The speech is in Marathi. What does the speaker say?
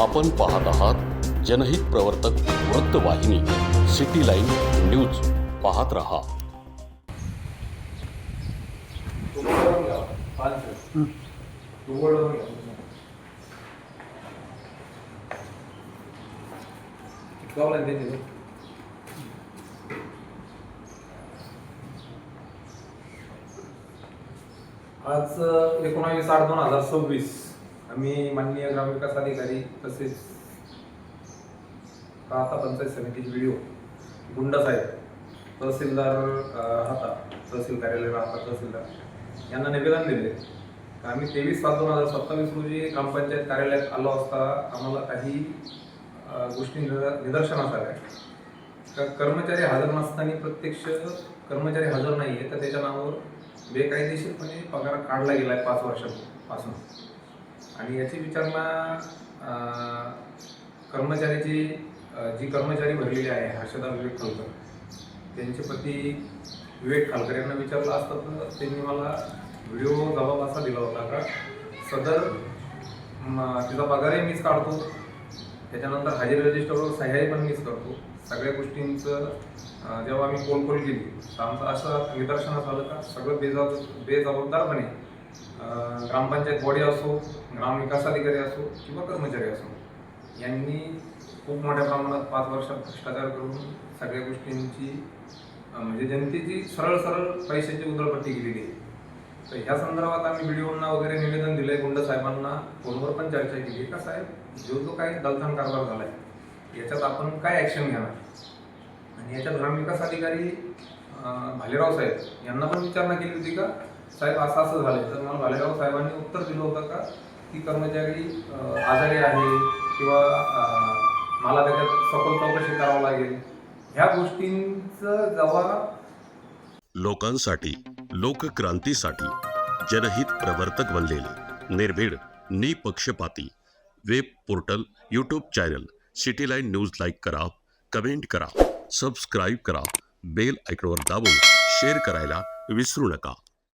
आपण पाहत आहात जनहित प्रवर्तक वृत्तवाहिनी सिटी लाईन न्यूज. पाहत रहा. आज 19/8/2026 आम्ही माननीय ग्रामविकास अधिकारी तसेच राहता पंचायत समितीचे व्हिडिओ गुंडासाहेब तहसीलदार राहता तहसील कार्यालय राहता तहसीलदार यांना निवेदन दिले. आम्ही 23/7/2027 रोजी ग्रामपंचायत कार्यालयात आलो असता आम्हाला काही गोष्टी निदर्शनास आल्या. कर्मचारी हजर नसताना प्रत्यक्ष कर्मचारी हजर नाही आहे तर त्याच्या नावावर बेकायदेशीरपणे पगार काढला गेला आहे 5 वर्षापासून. आणि याची विचारणा कर्मचाऱ्याची जी कर्मचारी भरलेली आहे हर्षदा विवेक खालकर त्यांचे पती विवेक खालकर यांना विचारलं असतं तर त्यांनी मला व्हिडिओ जबाब असा दिला होता का सदर तिचा पगारही मीच काढतो, त्याच्यानंतर हजेरी रजिस्टरवर सह्याही पण मीच करतो. सगळ्या गोष्टींचं जेव्हा आम्ही पोलखोल केली तर आमचं असं निदर्शनास आलं का सगळं बेजबाबदारपणे ग्रामपंचायत बॉडी असो, ग्रामविकास अधिकारी असो किंवा कर्मचारी असो यांनी खूप मोठ्या प्रमाणात 5 वर्षात भ्रष्टाचार करून सगळ्या गोष्टींची म्हणजे जनतेची सरळ पैशाची उधळपट्टी केलेली आहे. तर ह्या संदर्भात आम्ही व्हिडिओंना वगैरे निवेदन दिले. गुंड साहेबांना फोनवर पण चर्चा केली का साहेब जो काही दलथान कारभार झाला आहे याच्यात आपण काय ॲक्शन घेणार. आणि याच्यात ग्रामविकास अधिकारी भालेराव साहेब यांना पण विचारणा केली होती का साहेब असं झालं तर मला भालेराव साहेबांनी उत्तर दिलं होतं का की कर्मचारी आजारी आहे किंवा मला त्याच्यात सखोल चौकशी करावं लागेल. ह्या गोष्टींचं जेव्हा लोकांसाठी लोकक्रांतीसाठी जनहित प्रवर्तक बनलेले निर्भीड निपक्षपाती web portal YouTube channel city line news like करा, कमेंट करा, सबस्क्राईब करा, बेल आयकॉनवर दाबून शेअर करायला विसरू नका.